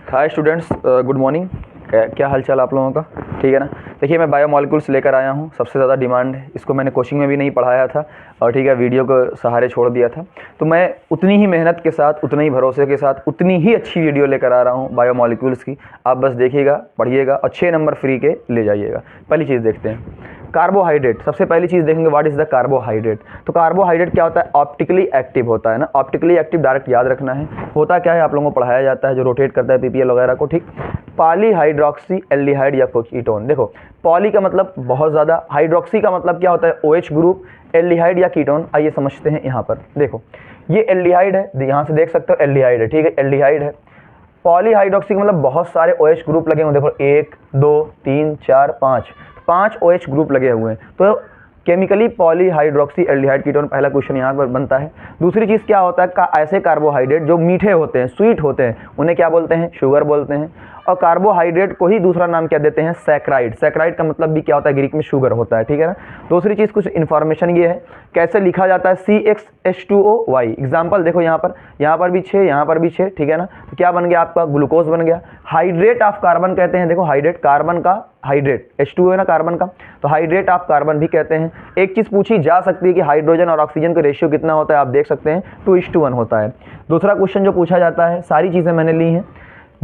Hi students, good morning. क्या हाल चाल आप लोगों का? ठीक है ना। देखिए, मैं बायोमॉलिक्यूल्स लेकर आया हूँ। सबसे ज़्यादा डिमांड है, इसको मैंने कोचिंग में भी नहीं पढ़ाया था और ठीक है, वीडियो को सहारे छोड़ दिया था। तो मैं उतनी ही मेहनत के साथ, उतने ही भरोसे के साथ, उतनी ही अच्छी वीडियो लेकर आ रहा हूँ बायोमॉलिक्यूल्स की। आप बस देखिएगा, पढ़िएगा और 6 नंबर फ्री के ले जाइएगा। पहली चीज़ देखते हैं, कार्बोहाइड्रेट। सबसे पहली चीज़ देखेंगे, व्हाट इज़ द कार्बोहाइड्रेट। तो कार्बोहाइड्रेट क्या होता है? ऑप्टिकली एक्टिव होता है ना। ऑप्टिकली एक्टिव डायरेक्ट याद रखना है। होता क्या है, आप लोगों को पढ़ाया जाता है, जो रोटेट करता है पीपीएल वगैरह को, ठीक। पॉलीहाइड्रोक्सी एल्डिहाइड या कीटोन। देखो, पॉली का मतलब बहुत ज़्यादा, हाइड्रोक्सी का मतलब क्या होता है? OH ग्रुप, एल्डिहाइड या कीटोन। आइए समझते हैं। यहाँ पर देखो, ये एल्डिहाइड है, यहाँ से देख सकते हो एल्डिहाइड है, ठीक है, एल्डिहाइड है। पॉलीहाइड्रोक्सी का मतलब बहुत सारे OH ग्रुप लगे हुए। देखो 1 2 3 4 5 OH ग्रुप लगे हुए हैं। तो केमिकली पॉलीहाइड्रोक्सी एल्डिहाइड कीटोन, पहला क्वेश्चन यहाँ पर बनता है। दूसरी चीज़ क्या होता है, ऐसे कार्बोहाइड्रेट जो मीठे होते हैं, स्वीट होते हैं, उन्हें क्या बोलते हैं? शुगर बोलते हैं। और कार्बोहाइड्रेट को ही दूसरा नाम क्या देते हैं? सैकराइड। सैकराइड का मतलब भी क्या होता है? ग्रीक में शुगर होता है, ठीक है ना। दूसरी चीज़, कुछ इन्फॉर्मेशन ये है, कैसे लिखा जाता है CxH2OY। एग्जाम्पल देखो, यहाँ पर भी 6, यहाँ पर भी 6, ठीक है ना। तो क्या बन गया आपका? ग्लूकोज बन गया। हाइड्रेट ऑफ कार्बन कहते हैं। देखो, हाइड्रेट, कार्बन का हाइड्रेट, H2O है ना कार्बन का, तो हाइड्रेट ऑफ कार्बन भी कहते हैं। एक चीज़ पूछी जा सकती है कि हाइड्रोजन और ऑक्सीजन का रेशियो कितना होता है? आप देख सकते हैं 2:1 होता है। दूसरा क्वेश्चन जो पूछा जाता है, सारी चीज़ें मैंने ली हैं।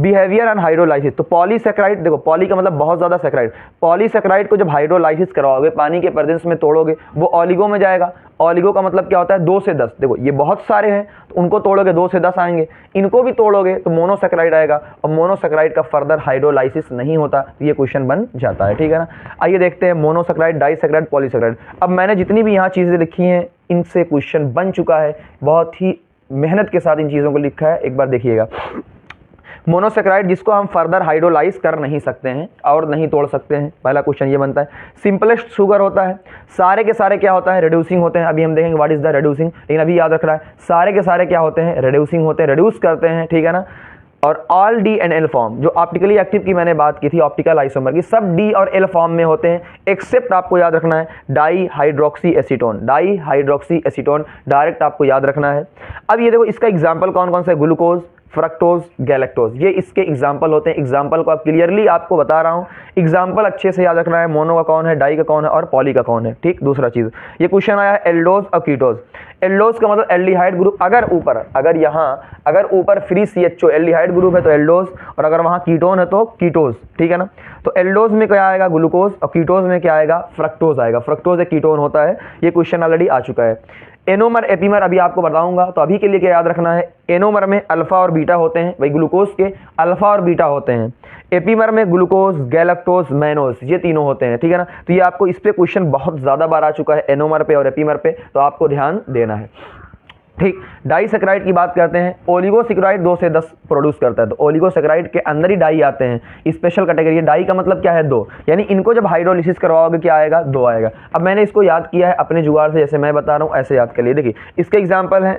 Behaviour and hydrolysis. तो पॉलीसैकेराइड, देखो पॉली का मतलब बहुत ज़्यादा सैकेराइड। पॉलीसैकेराइड को जब हाइड्रोलाइसिस करवाओगे, पानी के प्रेजेंस में तोड़ोगे, वो ऑलिगो में जाएगा। ऑलिगो का मतलब क्या होता है? 2 से 10। देखो ये बहुत सारे हैं, तो उनको तोड़ोगे 2 से 10 आएंगे। इनको भी तोड़ोगे तो मोनोसैकेराइड आएगा, और मोनोसैकेराइड का फर्दर हाइड्रोलाइसिस नहीं होता। तो ये क्वेश्चन बन जाता है, ठीक है ना। आइए देखते हैं, मोनोसैकेराइड, डाइसैकेराइड, पॉलीसैकेराइड। अब मैंने जितनी भी यहाँ चीज़ें लिखी हैं, इनसे क्वेश्चन बन चुका है। बहुत ही मेहनत के साथ इन चीज़ों को लिखा है, एक बार देखिएगा। मोनोसैकेराइड जिसको हम फर्दर हाइड्रोलाइज कर नहीं सकते हैं और नहीं तोड़ सकते हैं, पहला क्वेश्चन ये बनता है। सिंपलेस्ट शुगर होता है। सारे के सारे क्या होता है? रिड्यूसिंग होते हैं। अभी हम देखेंगे व्हाट इज द रिड्यूसिंग, लेकिन अभी याद रख रहा है, सारे के सारे क्या होते हैं? रिड्यूसिंग होते हैं, रिड्यूस करते हैं, ठीक है ना। और all D and L form, जो ऑप्टिकली एक्टिव की मैंने बात की थी, ऑप्टिकल आइसोमर की, सब D और L फॉर्म में होते हैं, एक्सेप्ट आपको याद रखना है di hydroxy acetone. Di hydroxy acetone direct आपको याद रखना है। अब ये देखो, इसका एग्जाम्पल कौन कौन सा है? ग्लूकोज, फ्रक्टोज, गैलेक्टोज, ये इसके एग्जाम्पल होते हैं। एग्जाम्पल को आप क्लियरली आपको बता रहा हूँ, एग्जाम्पल अच्छे से याद रखना है। मोनो का कौन है, डाई का कौन है और पॉली का कौन है, ठीक। दूसरा चीज़, ये क्वेश्चन आया है एल्डोज और कीटोज। एल्डोज का मतलब एल्डिहाइड ग्रुप, अगर ऊपर फ्री CHO एल्डिहाइड ग्रुप है तो एल्डोज, और अगर वहाँ कीटोन है तो कीटोज, ठीक है ना। तो एल्डोज में क्या आएगा? ग्लूकोज, और कीटोज में क्या आएगा? फ्रक्टोज आएगा। फ्रक्टोज एक कीटोन होता है। ये क्वेश्चन ऑलरेडी आ चुका है। एनोमर, एपीमर अभी आपको बताऊंगा। तो अभी के लिए क्या याद रखना है? एनोमर में अल्फा और बीटा होते हैं, वही ग्लूकोज के अल्फा और बीटा होते हैं। एपीमर में ग्लूकोज, गैलेक्टोज, मैनोज, ये तीनों होते हैं, ठीक है ना। तो ये आपको, इस पे क्वेश्चन बहुत ज़्यादा बार आ चुका है, एनोमर पे और एपीमर पे, तो आपको ध्यान देना है, ठीक। डाइसैकेराइड की बात करते हैं। ओलिगोसैकेराइड 2 से 10 प्रोड्यूस करता है, तो ओलिगोसैकेराइड के अंदर ही डाई आते हैं। स्पेशल कैटेगरी है। डाई का मतलब क्या है? 2, यानी इनको जब हाइड्रोलिसिस करवाओगे क्या आएगा? 2 आएगा। अब मैंने इसको याद किया है अपने जुगाड़ से, जैसे मैं बता रहा हूँ ऐसे याद कर लिए। देखिए, इसके एग्जाम्पल है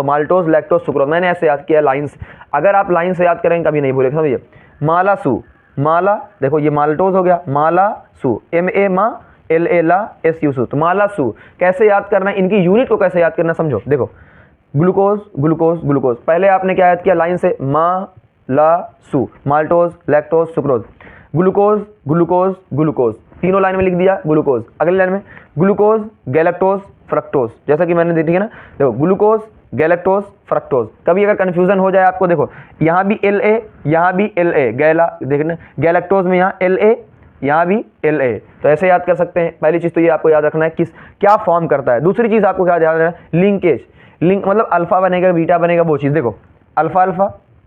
माल्टोज, लैक्टोज, सुक्रोज। मैंने ऐसे याद किया लाइन से, अगर आप लाइन से याद करेंगे कभी नहीं भूलेंगे, समझिए। मालासू, माला, देखो ये माल्टोज हो गया, मालासू, MA मा, LA ला, SU। तो मालासू कैसे याद करना है? इनकी यूनिट को कैसे याद करना, समझो। देखो, ग्लूकोज, ग्लूकोज, ग्लूकोज, पहले आपने क्या याद किया? लाइन से, मालासू, maltose, lactose, sucrose. Glucose, glucose, glucose, तीनों लाइन में लिख दिया ग्लूकोज। अगली लाइन में ग्लूकोज, गैलेक्टोज, फ्रक्टोज, जैसा कि मैंने देखी है ना। देखो, ग्लूकोज, गैलेक्टोज, फ्रक्टोज। कभी अगर कंफ्यूजन हो जाए आपको, देखो यहाँ भी LA, यहाँ भी LA, देखना, गैलेक्टोज में यहाँ LA, यहाँ भी LA, तो ऐसे याद कर सकते हैं। पहली चीज़ तो ये आपको याद रखना है क्या फॉर्म करता है। दूसरी चीज़ आपको क्या ध्यान रखना है? लिंकेज। लिंक मतलब अल्फा बनेगा, बीटा बनेगा, वो चीज़। देखो, alpha alpha,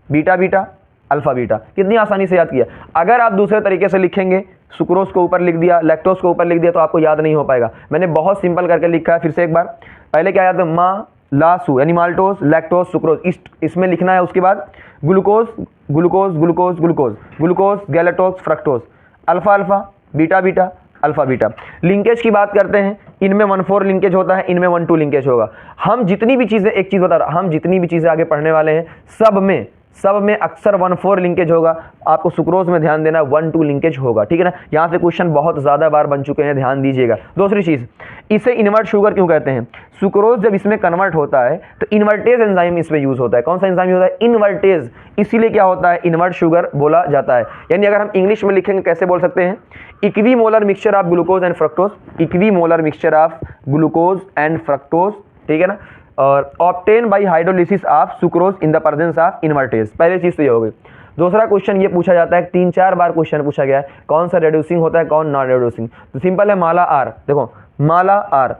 beta beta, alpha beta, कितनी आसानी से याद किया। अगर आप दूसरे तरीके से लिखेंगे, सुक्रोज को ऊपर लिख दिया, लैक्टोज को ऊपर लिख दिया, तो आपको याद नहीं हो पाएगा। मैंने बहुत सिंपल करके लिखा है, फिर से एक बार। पहले क्या याद है? मालासू, यानी माल्टोज, लैक्टोज, सुक्रोज, इसमें लिखना है। उसके बाद glucose, glucose, glucose, glucose, glucose, galactose, fructose, alpha alpha, beta beta, alpha beta. Linkage की बात करते हैं, इनमें 1,4 लिंकेज होता है, इनमें 1,2 लिंकेज होगा। हम जितनी भी चीज़ें, एक चीज़ बता रहा, हम जितनी भी चीज़ें आगे पढ़ने वाले हैं, सब में सब में अक्सर 1,4 लिंकेज होगा, आपको सुक्रोज में ध्यान देना 1,2 लिंकेज होगा, ठीक है ना। यहाँ से क्वेश्चन बहुत ज़्यादा बार बन चुके हैं, ध्यान दीजिएगा। दूसरी चीज़, इसे इन्वर्ट शुगर क्यों कहते हैं? सुक्रोज जब इसमें कन्वर्ट होता है तो इन्वर्टेज एंजाइम इसमें यूज होता है। कौन सा एंजाइम होता है? इन्वर्टेज, इसीलिए क्या होता है? इन्वर्ट शुगर बोला जाता है। यानी अगर हम इंग्लिश में लिखेंगे कैसे बोल सकते हैं? Equimolar mixture of glucose and fructose, equimolar mixture of glucose and fructose, ठीक है ना, और obtain bye hydrolysis of sucrose in the presence of invertase. पहली चीज तो ये हो गई। दूसरा क्वेश्चन ये पूछा जाता है, 3-4 बार क्वेश्चन पूछा गया है, कौन सा रिड्यूसिंग होता है, कौन नॉन रिड्यूसिंग? तो सिंपल है, माला आर। देखो माला आर,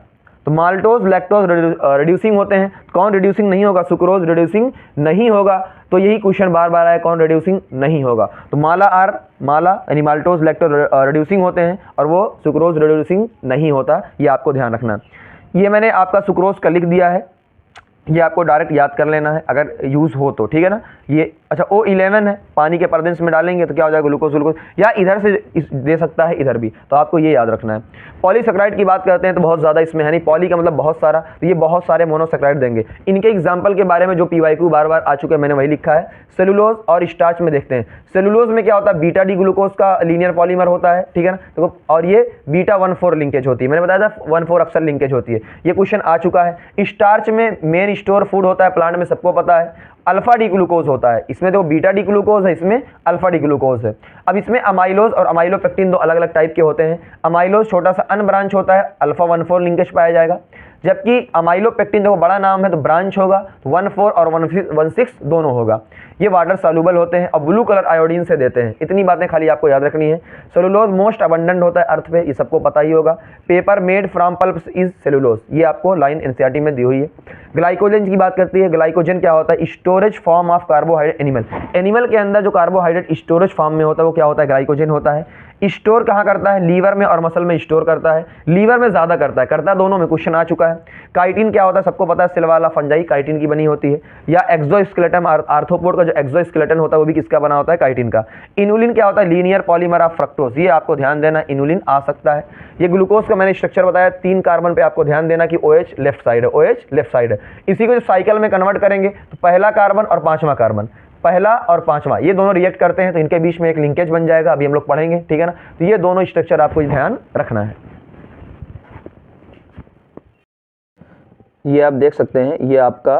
तो माल्टोज लैक्टोज रिड्यूसिंग होते हैं, कौन रिड्यूसिंग नहीं होगा? सुक्रोज रिड्यूसिंग नहीं होगा। तो यही क्वेश्चन बार बार आया, कौन रिड्यूसिंग नहीं होगा? तो माला आर, माला यानी माल्टोज लैक्टोज रिड्यूसिंग होते हैं और वो सुक्रोज रिड्यूसिंग नहीं होता, ये आपको ध्यान रखना। ये मैंने आपका सुक्रोज का लिख दिया है, ये आपको डायरेक्ट याद कर लेना है अगर यूज़ हो तो, ठीक है ना। ये अच्छा O11 है, पानी के पर्देंस में डालेंगे तो क्या हो जाएगा? ग्लूकोज ग्लूकोज, या इधर से दे सकता है, इधर भी, तो आपको ये याद रखना है। पॉलीसेक्राइड की बात करते हैं तो बहुत ज़्यादा इसमें है नहीं, पॉली का मतलब बहुत सारा, तो ये बहुत सारे मोनोसेक्राइड देंगे। इनके एग्जाम्पल के बारे में जो PYQ बार बार आ चुके हैं, मैंने वही लिखा है। सेलुलोज और स्टार्च में देखते हैं। सेलुलोज में क्या होता है? बीटा डी ग्लूकोज का लीनियर पॉलीमर होता है, ठीक है ना, तो और ये बीटा 1,4 लिंकेज होती है, मैंने बताया था 1,4 अक्सर लिंकेज होती है, ये क्वेश्चन आ चुका है। स्टार्च में मेन स्टोर फूड होता है प्लांट में, सबको पता है। अल्फा डी ग्लूकोज होता है, इसमें तो बीटा डी ग्लूकोज है, इसमें अल्फा डी ग्लूकोज है। अब इसमें अमाइलोज और अमाइलोपेक्टिन दो अलग अलग टाइप के होते हैं। अमाइलोज छोटा सा अनब्रांच होता है, अल्फा 1,4 लिंकेज पाया जाएगा, जबकि अमाइलोपेक्टिन देखो बड़ा नाम है तो ब्रांच होगा, 1,4 और 1,6 दोनों होगा। ये वाटर सॉल्युबल होते हैं और ब्लू कलर आयोडीन से देते हैं। इतनी बातें खाली आपको याद रखनी है। सेलुलोज मोस्ट अबंडेंट होता है अर्थ पे, ये सबको पता ही होगा। Paper made from pulps is cellulose, ये आपको लाइन एनसीईआरटी में दी हुई है। ग्लाइकोजन की बात करती है, ग्लाइकोजन क्या होता है? Storage form of carbohydrate animal, animal के अंदर जो कार्बोहाइड्रेट स्टोरेज फॉर्म में होता है वो क्या होता है? ग्लाइकोजन होता है। स्टोर कहाँ करता है? लीवर में और मसल में स्टोर करता है। लीवर में ज़्यादा करता है दोनों में, क्वेश्चन आ चुका है। काइटिन क्या होता है? सबको पता है, सेल वाला फंजाई काइटिन की बनी होती है। या एक्सोस्केलेटन, आर्थ्रोपोड का जो एक्सोस्केलेटन होता है वो भी किसका बना होता है? काइटिन का। इनुलिन क्या होता है? लीनियर पॉलीमर ऑफ फ्रक्टोज, ये आपको ध्यान देना, इनुलिन आ सकता है। ये ग्लूकोज का मैंने स्ट्रक्चर बताया, 3 कार्बन पे आपको ध्यान देना कि OH लेफ्ट साइड है, OH लेफ्ट साइड है। इसी को जब साइकिल में कन्वर्ट करेंगे तो पहला कार्बन और 5वां कार्बन, पहला और 5वां, ये दोनों रिएक्ट करते हैं तो इनके बीच में एक लिंकेज बन जाएगा, अभी हम लोग पढ़ेंगे, ठीक है ना। तो ये दोनों स्ट्रक्चर आपको ध्यान रखना है। ये आप देख सकते हैं, ये आपका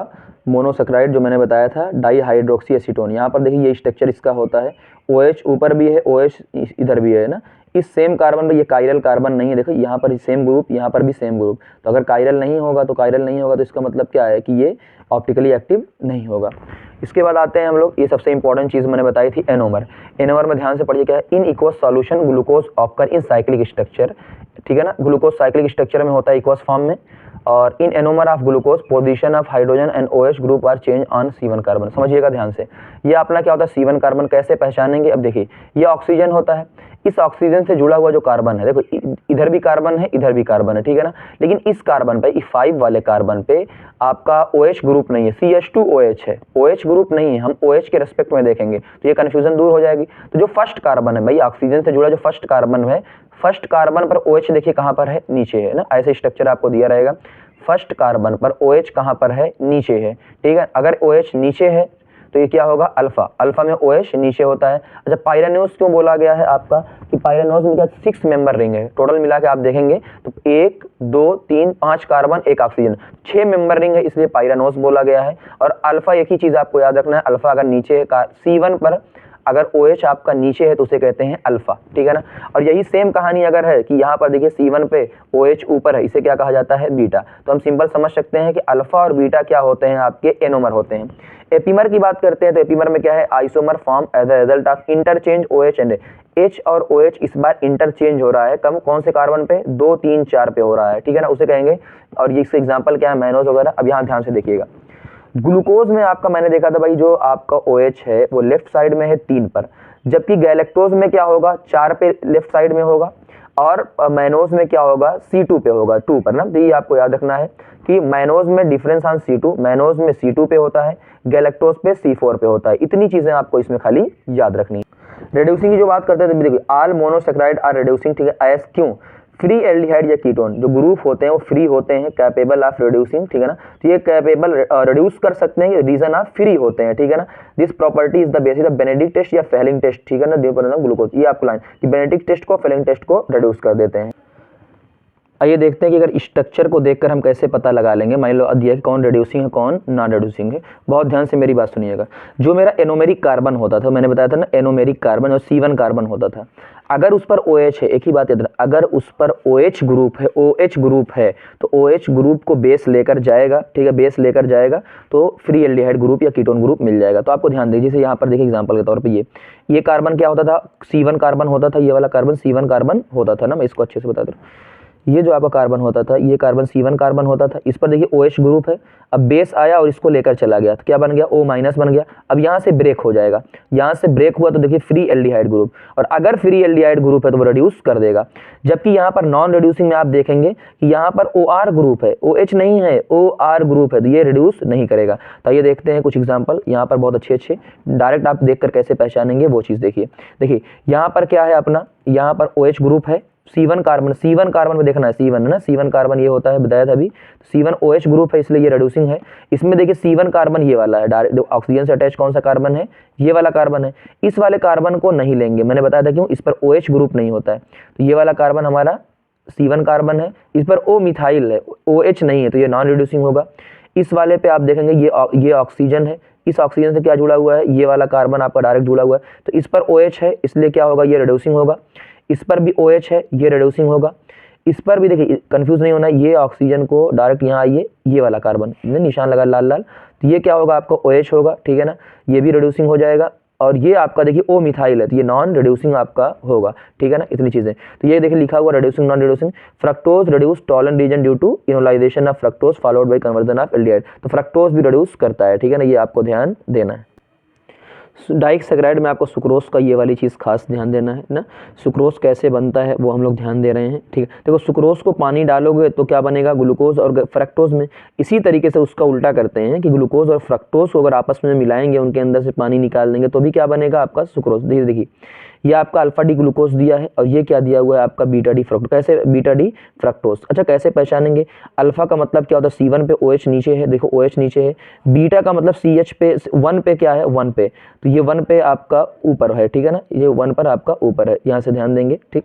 मोनोसेक्राइड जो मैंने बताया था, डाईहाइड्रोक्सी एसीटोन। यहाँ पर देखिए ये स्ट्रक्चर इसका होता है, OH ऊपर भी है, OH इधर भी है ना। इस सेम कार्बन पर ये कायरल कार्बन नहीं है, देखो यहाँ पर सेम ग्रुप, यहाँ पर भी सेम ग्रुप। तो अगर कायरल नहीं होगा तो इसका मतलब क्या है कि ये ऑप्टिकली एक्टिव नहीं होगा। इसके बाद आते हैं हम लोग, ये सबसे इंपॉर्टेंट चीज़ मैंने बताई थी, एनोमर। एनोमर में ध्यान से पढ़िए क्या है? In aqueous solution glucose occur in cyclic structure, ठीक है ना। ग्लूकोज साइक्लिक स्ट्रक्चर में होता है इक्वस फॉर्म में, और in anomer of glucose position of hydrogen and OH group are change on C1 carbon. समझिएगा ध्यान से, ये अपना क्या होता है? C1 कार्बन कैसे पहचानेंगे? अब देखिए, ये ऑक्सीजन होता है, इस ऑक्सीजन से जुड़ा हुआ जो कार्बन है, देखो इधर भी कार्बन है, इधर भी कार्बन है, ठीक है ना। लेकिन इस कार्बन पे, E5 वाले कार्बन पे आपका OH ग्रुप नहीं है, CH2OH है, OH ग्रुप नहीं है। हम OH के रेस्पेक्ट में देखेंगे तो ये कन्फ्यूजन दूर हो जाएगी। तो जो फर्स्ट कार्बन है भाई, ऑक्सीजन से जुड़ा जो फर्स्ट कार्बन है, फर्स्ट कार्बन पर OH देखिए कहाँ पर है? नीचे है ना, ऐसे स्ट्रक्चर आपको दिया रहेगा। फर्स्ट कार्बन पर OH कहाँ पर है? नीचे है, ठीक है। अगर OH नीचे है तो ये क्या होगा? अल्फा, अल्फा में OH नीचे होता है। अच्छा, पायरानोज क्यों बोला गया है आपका? कि पायरानोज में क्या 6 मेंबर रिंग है, टोटल मिला के आप देखेंगे तो 1 2 3 5 कार्बन 1 ऑक्सीजन, 6 मेंबर रिंग है, इसलिए पायरानोज बोला गया है। और अल्फा एक ही चीज आपको याद रखना है, अल्फा अगर नीचे है C1 पर, अगर OH आपका नीचे है तो उसे कहते हैं अल्फा, ठीक है ना। और यही सेम कहानी अगर है कि यहाँ पर देखिए C1 पे OH ऊपर है, इसे क्या कहा जाता है? बीटा। तो हम सिंपल समझ सकते हैं कि अल्फा और बीटा क्या होते हैं? आपके एनोमर होते हैं। एपीमर की बात करते हैं तो एपीमर में क्या है? Isomer form as a result of interchange OH and H और OH इस बार इंटरचेंज हो रहा है, कम कौन से कार्बन पे? 2 3 4 पे हो रहा है, ठीक है ना, उसे कहेंगे। और ये इसका एग्जाम्पल क्या है? मैनोज वगैरह। अब यहाँ ध्यान से देखिएगा, ग्लूकोज में आपका मैंने देखा था भाई, जो आपका OH है वो लेफ्ट साइड में है 3 पर, जबकि गैलेक्टोज में क्या होगा? 4 पे लेफ्ट साइड में होगा, और मैनोज में क्या होगा? C2 पे होगा, 2 पर ना। तो ये आपको याद रखना है कि मैनोज में डिफरेंस ऑन C2, मैनोज में C2 पे होता है, गैलेक्टोज पे C4 पे होता है। इतनी चीजें आपको इसमें खाली याद रखनी है। रिड्यूसिंग की जो बात करते हैं तो देखिए, ऑल मोनोसेक्राइड आर रिड्यूसिंग, ठीक है। एस क्यों? फ्री एल्डिहाइड या कीटोन जो ग्रुप होते हैं वो फ्री होते हैं, कैपेबल ऑफ रिड्यूसिंग, ठीक है ना। तो ये कैपेबल रिड्यूस कर सकते हैं, रीजन ऑफ फ्री होते हैं, ठीक है ना। This property is the basis of Benedict test या फेलिंग टेस्ट, ठीक है ना, ग्लूकोज। ये आपको लाइन कि बेनेडिक्ट टेस्ट को फेलिंग टेस्ट को रिड्यूस कर देते हैं। आइए देखते हैं कि अगर स्ट्रक्चर को देखकर हम कैसे पता लगा लेंगे। मान लो दिया कि कौन रिड्यूसिंग है कौन नॉन रिड्यूसिंग है। बहुत ध्यान से मेरी बात सुनिएगा। जो मेरा एनोमेरिक कार्बन होता था, मैंने बताया था ना एनोमेरिक कार्बन और C1 कार्बन होता था, अगर उस पर OH है, एक ही बात याद रखना, अगर उस पर OH ग्रुप है, OH ग्रुप है तो OH ग्रुप को बेस लेकर जाएगा, ठीक है, बेस लेकर जाएगा तो फ्री एल्डिहाइड ग्रुप या कीटोन ग्रुप मिल जाएगा। तो आपको ध्यान दीजिए, जैसे यहाँ पर देखिए एग्जांपल के तौर पे ये कार्बन क्या होता था, C1 कार्बन होता था, ये वाला कार्बन C1 कार्बन होता था ना, मैं इसको अच्छे से बता दूँ। ये जो आपका कार्बन होता था ये कार्बन C1 कार्बन होता था, इस पर देखिए OH ग्रुप है। अब बेस आया और इसको लेकर चला गया तो क्या बन गया, O- बन गया। अब यहाँ से ब्रेक हो जाएगा, यहाँ से ब्रेक हुआ तो देखिए फ्री एल्डिहाइड ग्रुप, और अगर फ्री एल्डिहाइड ग्रुप है तो वो रिड्यूस कर देगा। जबकि यहाँ पर नॉन रिड्यूसिंग में आप देखेंगे कि यहाँ पर OR ग्रुप है, OH नहीं है, OR ग्रुप है, तो ये रिड्यूस नहीं करेगा। तो ये देखते हैं कुछ एग्जाम्पल यहाँ पर बहुत अच्छे डायरेक्ट आप देखकर कैसे पहचानेंगे वो चीज़ देखिए यहाँ पर क्या है अपना, यहाँ पर OH ग्रुप है, C1 कार्बन में देखना है, C1 है ना, C1 कार्बन ये होता है, बताया था अभी। C1 OH ग्रुप है इसलिए ये रिड्यूसिंग है। इसमें देखिए C1 कार्बन ये वाला है, डायरेक्ट ऑक्सीजन से अटैच कौन सा कार्बन है, ये वाला कार्बन है। इस वाले कार्बन को नहीं लेंगे, मैंने बताया था क्यों, इस पर OH ग्रुप नहीं होता है। तो ये वाला कार्बन हमारा C1 कार्बन है, इस पर O मिथाइल है, OH नहीं है, तो ये नॉन रिड्यूसिंग होगा। इस वाले पे आप देखेंगे ये ऑक्सीजन है, इस ऑक्सीजन से क्या जुड़ा हुआ है, ये वाला कार्बन आपका डायरेक्ट जुड़ा हुआ है, तो इस पर OH है इसलिए क्या होगा, ये रिड्यूसिंग होगा। इस पर भी OH है, ये रिड्यूसिंग होगा। इस पर भी देखिए कंफ्यूज नहीं होना, ये ऑक्सीजन को डायरेक्ट यहाँ आइए, ये वाला कार्बन निशान लगा लाल लाल, तो ये क्या होगा आपका OH होगा, ठीक है ना, ये भी रिड्यूसिंग हो जाएगा। और ये आपका देखिए O मिथाइल है तो ये नॉन रिड्यूसिंग आपका होगा, ठीक है ना, इतनी चीजें। तो ये देखिए लिखा हुआ reducing non reducing. Fructose reduce Tollen reason due to enolisation of fructose followed by conversion of aldehyde. तो फ्रक्टोज भी रिड्यूस करता है, ठीक है ना, ये आपको ध्यान देना है। डाइसैकराइड में आपको सुक्रोज का ये वाली चीज़ खास ध्यान देना है ना, सुक्रोज कैसे बनता है वो हम लोग ध्यान दे रहे हैं, ठीक है। देखो सुक्रोज को पानी डालोगे तो क्या बनेगा, ग्लूकोज और फ्रक्टोज में। इसी तरीके से उसका उल्टा करते हैं कि ग्लूकोज और फ्रक्टोज को अगर आपस में मिलाएंगे, उनके अंदर से पानी निकाल देंगे तो भी क्या बनेगा आपका सुक्रोज। देखिए ये आपका अल्फा डी ग्लूकोज दिया है और ये क्या दिया हुआ है आपका बीटा डी फ्रक्टोज। कैसे बीटा डी फ्रक्टोज, अच्छा कैसे पहचानेंगे। अल्फा का मतलब क्या होता है, C1 पे OH नीचे है, देखो OH नीचे है। बीटा का मतलब CH पे 1 पे क्या है, 1 पे, तो ये 1 पे आपका ऊपर है, ठीक है ना, ये 1 पर आपका ऊपर है, यहाँ से ध्यान देंगे, ठीक,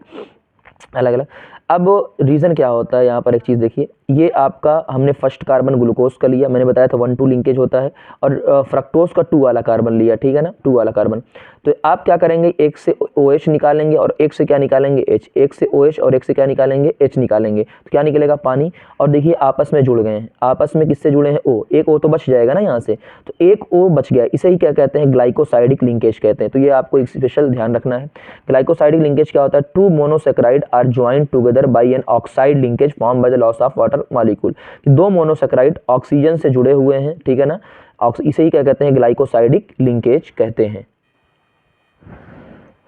अलग अलग। अब रीज़न क्या होता है यहाँ पर, एक चीज़ देखिए, ये आपका हमने फर्स्ट कार्बन ग्लूकोज का लिया, मैंने बताया था 1-2 लिंकेज होता है, और फ्रक्टोज का 2 वाला कार्बन लिया, ठीक है ना, 2 वाला कार्बन। तो आप क्या करेंगे, एक से OH निकालेंगे और एक से क्या निकालेंगे, H, एक से OH और एक से क्या निकालेंगे, H निकालेंगे, तो क्या निकलेगा, पानी। और देखिए आपस में जुड़ गए हैं, आपस में किससे जुड़े हैं, O, एक O तो बच जाएगा ना यहाँ से, तो एक O बच गया, इसे ही क्या कहते हैं, ग्लाइकोसाइडिक लिंकेज कहते हैं। तो ये आपको एक स्पेशल ध्यान रखना है। ग्लाइकोसाइडिक लिंकेज क्या होता है, 2 monosaccharide are joint together by an oxide linkage form by the loss of water molecule. 2 monosaccharide oxygen से जुड़े हुए हैं, ठीक है ना, इसे ही क्या कहते हैं, ग्लाइकोसाइडिक लिंकेज कहते हैं।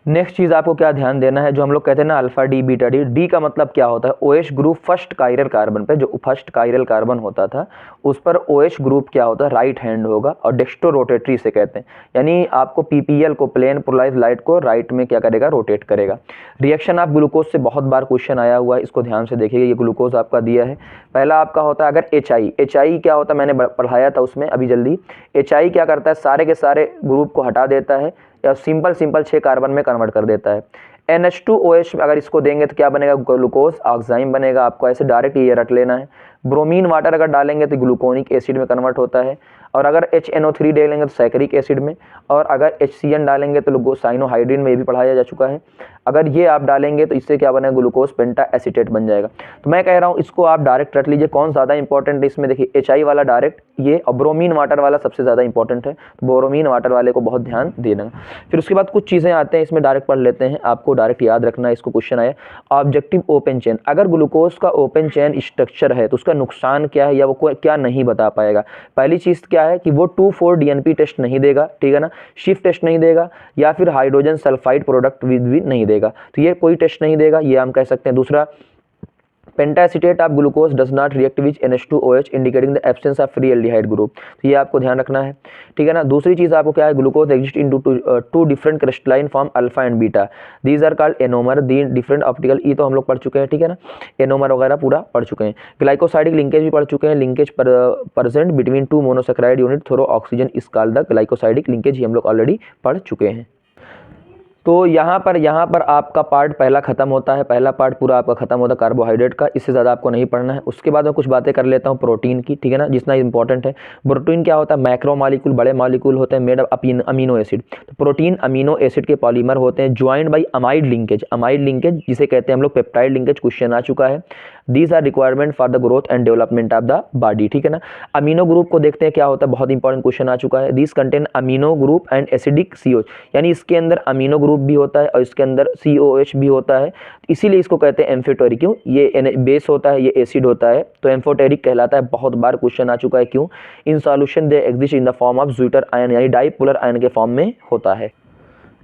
नेक्स्ट चीज़ आपको क्या ध्यान देना है, जो हम लोग कहते हैं ना alpha D beta D, D का मतलब क्या होता है, OH group first chiral carbon पे, जो फर्स्ट कायरल कार्बन होता था उस पर OH ग्रुप क्या होता है, राइट हैंड होगा, और डेक्स्ट्रो रोटेटरी से कहते हैं, यानी आपको PPL को प्लेन पोलराइज्ड लाइट को राइट में क्या करेगा, रोटेट करेगा। रिएक्शन ऑफ ग्लूकोज से बहुत बार क्वेश्चन आया हुआ है, इसको ध्यान से देखिएगा। ये ग्लूकोज आपका दिया है, पहला आपका होता है अगर HI क्या होता है, मैंने पढ़ाया था उसमें अभी जल्दी। HI क्या करता है, सारे के सारे ग्रुप को हटा देता है या सिंपल 6 कार्बन में कन्वर्ट कर देता है। NH2OH अगर इसको देंगे तो क्या बनेगा, ग्लूकोज ऑक्साइम बनेगा, आपको ऐसे डायरेक्ट ये रट लेना है। ब्रोमीन वाटर अगर डालेंगे तो ग्लूकोनिक एसिड में कन्वर्ट होता है, और अगर HNO3 डालेंगे तो सैकरिक एसिड में, और अगर HCN डालेंगे तो साइनोहाइड्रिन में, ये भी पढ़ाया जा चुका है। अगर ये आप डालेंगे तो इससे क्या बनेगा, ग्लूकोज पेंटा एसीटेट बन जाएगा। तो मैं कह रहा हूँ इसको आप डायरेक्ट रट लीजिए, कौन ज़्यादा इंपॉर्टेंट है इसमें, देखिए HI वाला डायरेक्ट ये, और ब्रोमीन वाटर वाला सबसे ज़्यादा इंपॉर्टेंट है, तो ब्रोमीन वाटर वाले को बहुत ध्यान देना। फिर उसके बाद कुछ चीज़ें आते हैं इसमें, डायरेक्ट पढ़ लेते हैं, आपको डायरेक्ट याद रखना है, इसको क्वेश्चन आया ऑब्जेक्टिव ओपन चेन। अगर ग्लूकोज का ओपन चेन स्ट्रक्चर है तो उसका नुकसान क्या है या वो क्या नहीं बता पाएगा। पहली चीज़ क्या है कि वो 2,4 DNP टेस्ट नहीं देगा, ठीक है ना, शिफ्ट टेस्ट नहीं देगा, या फिर हाइड्रोजन सल्फाइड प्रोडक्ट भी नहीं देगा, तो ये कोई टेस्ट नहीं देगा, ये हम कह सकते हैं। दूसरा pentaacetate of glucose does not react which NH2OH indicating the absence of free aldehyde group. तो ये आपको ध्यान रखना है, ठीक है ना। दूसरी चीज़ आपको क्या है, glucose exist in two different crystalline form alpha and beta, these are called anomer, the different optical, ये तो हम लोग पढ़ चुके हैं, ठीक है ना, एनोमर वगैरह पूरा पढ़ चुके हैं। ग्लाइकोसाइडिक लिंकेज भी पढ़ चुके हैं, linkage present between two monosaccharide unit through oxygen is called the glycosidic linkage, ही हम लोग ऑलरेडी पढ़ चुके हैं। तो यहाँ पर आपका पार्ट पहला खत्म होता है, पहला पार्ट पूरा आपका खत्म होता है कार्बोहाइड्रेट का, इससे ज़्यादा आपको नहीं पढ़ना है। उसके बाद मैं कुछ बातें कर लेता हूँ प्रोटीन की, ठीक है ना, जितना इंपॉर्टेंट है। प्रोटीन क्या होता है, मैक्रो मॉलिक्यूल, बड़े मॉलिक्यूल होते हैं मेड ऑफ अमीनो एसिड। तो प्रोटीन अमीनो एसिड के पॉलीमर होते हैं joined by amide linkage, amide linkage जिसे कहते हैं हम लोग पेप्टाइड लिंकेज, क्वेश्चन आ चुका है। These are requirement for the growth and development of the body, ठीक है ना। अमीनो ग्रुप को देखते हैं क्या होता है, बहुत इंपॉर्टेंट क्वेश्चन आ चुका है। This contain amino group and acidic COH, यानी इसके अंदर अमीनो ग्रुप भी होता है और इसके अंदर COH भी होता है, इसीलिए इसको कहते हैं एम्फोटेरिक। क्यों, ये बेस होता है, ये एसिड होता है, तो एम्फोटेरिक कहलाता है। बहुत बार क्वेश्चन आ चुका है, क्यों, in solution they exist in the form of zwitter ion, यानी डाइपोलर आयन के फॉर्म में होता है।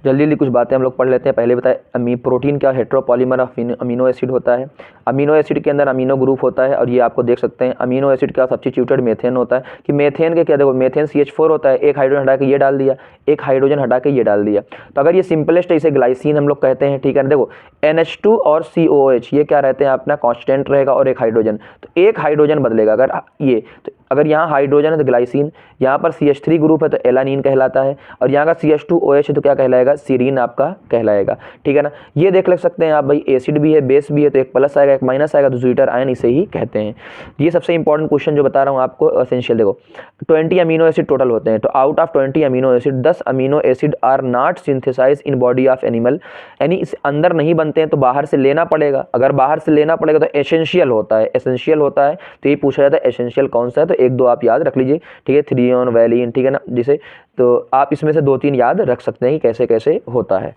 जल्दी जल्दी कुछ बातें हम लोग पढ़ लेते हैं। पहले बताए प्रोटीन क्या, हेट्रोपॉलीमर ऑफ अमीनो एसिड होता है। अमीनो एसिड के अंदर अमीनो ग्रुप होता है, और ये आपको देख सकते हैं अमीनो एसिड का सब्स्टिट्यूटेड मेथेन होता है। कि मेथेन के क्या, देखो मेथेन CH4 होता है, एक हाइड्रोजन हटा के ये डाल दिया, एक हाइड्रोजन हटा के ये डाल दिया। तो अगर ये सिंपलेस्ट है, इसे ग्लाइसिन हम लोग कहते हैं, ठीक है ना। देखो NH2 और COH ये क्या रहते हैं, अपना कांस्टेंट रहेगा, और एक हाइड्रोजन, तो एक हाइड्रोजन बदलेगा। अगर ये तो अगर यहाँ हाइड्रोजन है तो ग्लाइसिन, यहाँ पर CH3 ग्रुप है तो एलानिन कहलाता है, और यहाँ का CH2OH है तो क्या कहलाएगा, सीरीन आपका कहलाएगा, ठीक है ना। ये देख लग सकते हैं आप भाई, एसिड भी है, बेस भी है, तो एक प्लस आएगा एक माइनस आएगा, तो ज्विटर आयन इसे ही कहते हैं। ये सबसे इंपॉर्टेंट क्वेश्चन जो बता रहा हूँ आपको, एसेंशियल। देखो 20 अमीनो एसिड टोटल होते हैं, तो out of 20 amino acid 10 amino acid are not synthesise in body of animal, यानी इस अंदर नहीं बनते हैं तो बाहर से लेना पड़ेगा। अगर बाहर से लेना पड़ेगा तो एसेंशियल होता है, एसेंशियल होता है, तो ये पूछा जाता है एसेंशियल कौन सा है, तो एक दो आप याद रख लीजिए, ठीक है, थ्रियोन, वैलिन, ठीक है ना, जिसे तो आप इसमें से 2-3 याद रख सकते हैं कि कैसे कैसे होता है।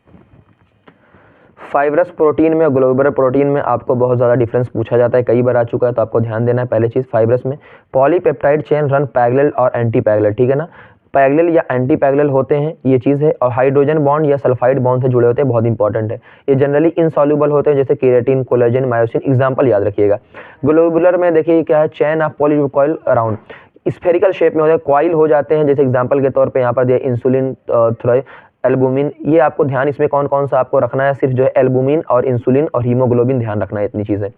फाइब्रस प्रोटीन में और ग्लोबुलर प्रोटीन में आपको बहुत ज़्यादा डिफरेंस पूछा जाता है, कई बार आ चुका है, तो आपको ध्यान देना है। पहले चीज़, फाइब्रस में पॉलीपेप्टाइड चेन रन पैरेलल और एंटी पैरेलल, ठीक है ना, पैरेलल या एंटी पैरेलल होते हैं, ये चीज़ है। और हाइड्रोजन बॉन्ड या सल्फाइड बॉन्ड से जुड़े होते हैं, बहुत इंपॉर्टेंट है। ये जनरली इनसॉल्युबल होते हैं, जैसे केराटिन, कोलेजन, मायोसिन, एग्जाम्पल याद रखिएगा। ग्लोबुलर में देखिए क्या है, chain of polycoil around, spherical shape में होते हैं, कॉइल हो जाते हैं, जैसे एग्जांपल के तौर पे यहाँ पर दिया इंसुलिन, एल्बुमिन। ये आपको ध्यान इसमें कौन कौन सा आपको रखना है, सिर्फ जो है एल्बुमिन और इंसुलिन और हीमोग्लोबिन ध्यान रखना है, इतनी चीज़ें।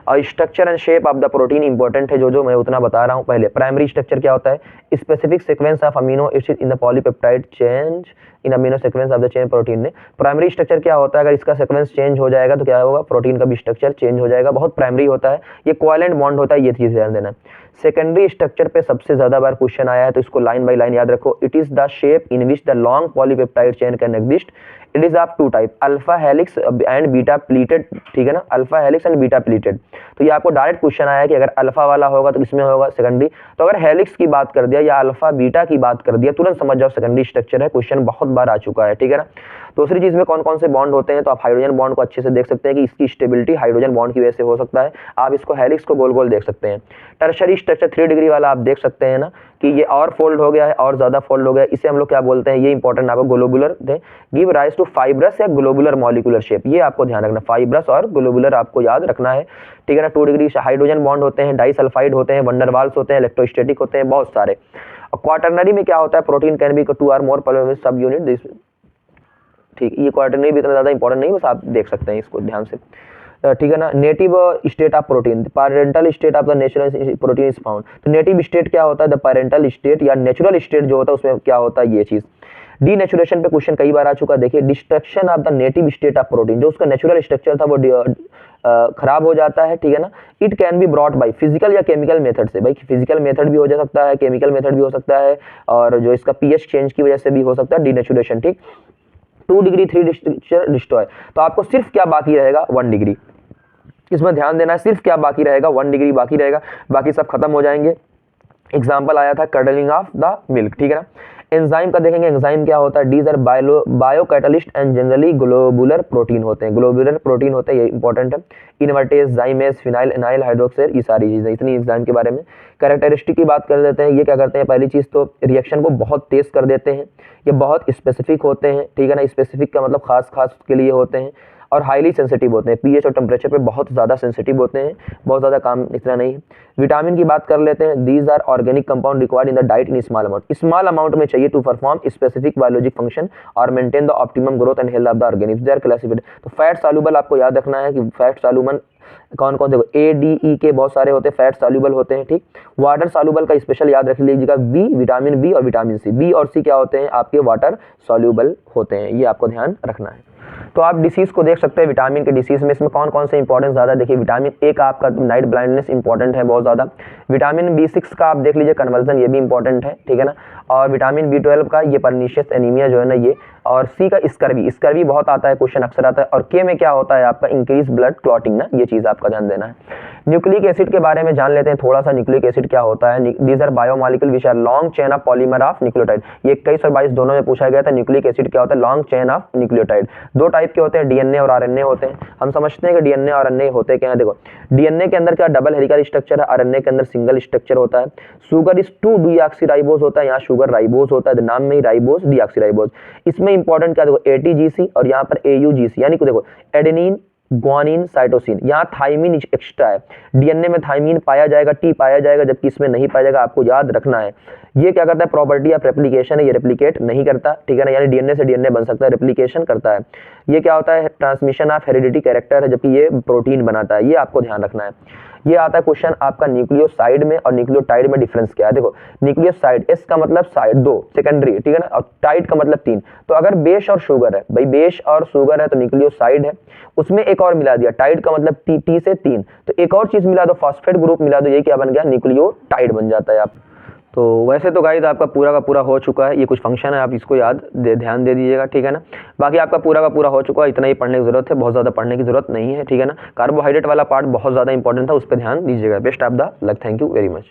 और structure and shape of the protein important है, जो मैं उतना बता रहा हूँ। पहले प्राइमरी स्ट्रक्चर क्या होता है, specific sequence of amino acid in the polypeptide change in amino sequence of the chain protein ने। प्राइमरी स्ट्रक्चर क्या होता है, अगर इसका सीक्वेंस चेंज हो जाएगा तो क्या होगा, प्रोटीन का भी स्ट्रक्चर चेंज हो जाएगा, बहुत प्राइमरी होता है, ये कोवेलेंट बॉन्ड होता है, ये चीज़ ध्यान देना। सेकेंडरी स्ट्रक्चर पे सबसे ज्यादा बार क्वेश्चन आया है, तो इसको लाइन बाय लाइन याद रखो। It is the shape in which the long polypeptide chain can exist. It is of 2 type, alpha helix and beta pleated, ठीक है ना, alpha helix and beta pleated. तो ये आपको डायरेक्ट क्वेश्चन आया है कि अगर अल्फा वाला होगा तो किसमें होगा, सेकेंडरी। तो अगर हेलिक्स की बात कर दिया या अल्फा बीटा की बात कर दिया, तुरंत समझ जाओ सेकेंडरी स्ट्रक्चर है, क्वेश्चन बहुत बार आ चुका है, ठीक है ना। दूसरी चीज में कौन कौन से बॉन्ड होते हैं, तो आप हाइड्रोजन बॉन्ड को अच्छे से देख सकते हैं कि इसकी स्टेबिलिटी हाइड्रोजन बॉन्ड की वजह से हो सकता है। आप इसको हेलिक्स को गोल गोल देख सकते हैं। टर्शरी स्ट्रक्चर 3 डिग्री वाला आप देख सकते हैं ना, कि ये और फोल्ड हो गया है, और ज्यादा फोल्ड हो गया है, इसे हम लोग क्या बोलते हैं, ये इंपॉर्टेंट आपको, globular give rise to fibrous या ग्लोबुलर मॉलिक्यूलर शेप, ये आपको ध्यान रखना, फाइब्रस और ग्लोबुलर आपको याद रखना है, ठीक है ना। 2 डिग्री हाइड्रोजन बॉन्ड होते हैं, डाइसल्फाइड होते हैं, वंडरवाल्स होते हैं, इलेक्ट्रोस्टैटिक होते हैं, बहुत सारे। और क्वाटरनरी में क्या होता है, प्रोटीन कैन बी 2 और मोर सब यूनिट दिस, ठीक, ये क्वाटरनरी भी इतना ज्यादा इंपॉर्टेंट नहीं, बस आप देख सकते हैं इसको ध्यान से, ठीक है ना। Native state of protein, parental state of the natural protein is found. तो नेटिव स्टेट क्या होता है, द पैरेंटल स्टेट या नेचुरल स्टेट जो होता है उसमें क्या होता है, ये चीज। डीनेचुरेशन पे क्वेश्चन कई बार आ चुका है, देखिए destruction of the native state of protein, जो उसका नेचुरल स्ट्रक्चर था वो खराब हो जाता है, ठीक है ना। It can be brought by physical या केमिकल मेथड से, भाई फिजिकल मेथड भी हो जा सकता है, केमिकल मेथड भी हो सकता है, और जो इसका पीएच चेंज की वजह से भी हो सकता है डीनेचुरेशन, ठीक। 2 डिग्री 3 डिस्ट्रॉय, तो आपको सिर्फ क्या बाकी रहेगा, 1 डिग्री, इसमें ध्यान देना है, सिर्फ क्या बाकी रहेगा, 1 डिग्री बाकी रहेगा, बाकी सब खत्म हो जाएंगे। एग्जाम्पल आया था कर्डलिंग ऑफ द मिल्क, ठीक है ना। एंजाइम का देखेंगे, एंजाइम क्या होता है, these are bio catalyst and generally globular protein होते हैं, ग्लोबुलर प्रोटीन होते हैं, ये इंपॉर्टेंट है। Invertase, zymase, phenyl anil hydroxide, ये सारी चीजें, इतनी एंजाइम के बारे में। कैरेक्टरिस्टिक की बात कर लेते हैं, ये क्या करते हैं, पहली चीज तो रिएक्शन को बहुत तेज कर देते हैं, ये बहुत स्पेसिफिक होते हैं, ठीक है ना। स्पेसिफिक का मतलब खास खास के लिए होते हैं, और हाईली सेंसिटिव होते हैं, पीएच और टेम्परेचर पे बहुत ज़्यादा सेंसिटिव होते हैं, बहुत ज़्यादा काम इतना नहीं है। विटामिन की बात कर लेते हैं, these are organic compound required in the diet in small amount में चाहिए to perform specific biologic function और maintain the optimum growth and health of the organism. They are classified. तो फैट सॉल्युबल आपको याद रखना है कि फैट सॉल्युबल कौन कौन देखो ए डी ई के बहुत सारे होते हैं, फैट सॉल्युबल होते हैं, ठीक। वाटर सॉल्युबल का स्पेशल याद रख लीजिएगा, बी, विटामिन बी और विटामिन सी। बी और सी क्या होते हैं आपके वाटर सॉल्युबल होते हैं, ये आपको ध्यान रखना है। तो आप डिसीज को देख सकते हैं, विटामिन के डिसीज में इसमें कौन कौन से इंपॉर्टेंस ज़्यादा देखिए, विटामिन ए का आपका नाइट ब्लाइंडनेस इंपॉर्टेंट है बहुत ज़्यादा। विटामिन बी6 का आप देख लीजिए कन्वर्जन, ये भी इंपॉर्टेंट है, ठीक है ना। और विटामिन बी12 का ये परनीशियस एनीमिया जो है ना ये, और सी का स्कर्वी बहुत आता है, क्वेश्चन अक्सर आता है। और के में क्या होता है आपका इंक्रीज ब्लड क्लॉटिंग ना, ये चीज़ आपका ध्यान देना है। न्यूक्लिक एसिड के बारे में जान लेते हैं थोड़ा सा। न्यूक्लिक एसिड क्या होता है, these are biomolecule which are long chain of polymer of nucleotide. ये 21 और 22 दोनों में पूछा गया था, न्यूक्लिक एसिड क्या होता है, लॉन्ग चेन ऑफ न्यूक्लियोटाइड। दो टाइप के होते हैं, डीएनए और आरएनए होते हैं। हम समझते हैं कि डीएनए और आरएनए होते क्या है, देखो डीएनए के अंदर क्या डबल हेलिकल स्ट्रक्चर है, आरएनए के अंदर सिंगल स्ट्रक्चर होता है। शुगर इज 2 डीऑक्सीराइबोज होता है, यहाँ शुगर राइबोज होता है, नाम में ही राइबोज डीऑक्सीराइबोज। इसमें इंपॉर्टेंट क्या देखो एटीजीसी और यहाँ पर एयूजीसी, यानी कि देखो एडेनिन ग्वानिन साइटोसिन, यहाँ थाइमिन एक्स्ट्रा है। डीएनए में थाइमिन पाया जाएगा, टी पाया जाएगा, जबकि इसमें नहीं पाया जाएगा, आपको याद रखना है। ये क्या करता है, प्रॉपर्टी ऑफ रेप्लिकेशन है, ये रेप्लिकेट नहीं करता, ठीक है ना, यानी डीएनए से डीएनए बन सकता है, रेप्लिकेशन करता है। ये क्या होता है, ट्रांसमिशन ऑफ हेरिडिटी कैरेक्टर है, जबकि ये प्रोटीन बनाता है, ये आपको ध्यान रखना है। ये आता है क्वेश्चन आपका न्यूक्लियोसाइड में और न्यूक्लियोटाइड में डिफरेंस क्या है। देखो न्यूक्लियोसाइड एस का मतलब साइड 2 सेकेंडरी, ठीक है ना, और टाइड का मतलब 3। तो अगर बेस और शुगर है, भाई बेस और शुगर है तो न्यूक्लियोसाइड है, उसमें एक और मिला दिया, टाइड का मतलब टी से 3, तो एक और चीज मिला दो, फॉस्फेट ग्रुप मिला दो, ये क्या बन गया, न्यूक्लियोटाइड बन जाता है आप। तो वैसे तो गाइस आपका पूरा का पूरा हो चुका है, ये कुछ फंक्शन है, आप इसको ध्यान दे दीजिएगा, ठीक है ना। बाकी आपका पूरा का पूरा हो चुका है, इतना ही पढ़ने की जरूरत है, बहुत ज़्यादा पढ़ने की जरूरत नहीं है, ठीक है ना। कार्बोहाइड्रेट वाला पार्ट बहुत ज़्यादा इंपॉर्टेंट था, उस पर ध्यान दीजिएगा। Best of the luck, thank you very much.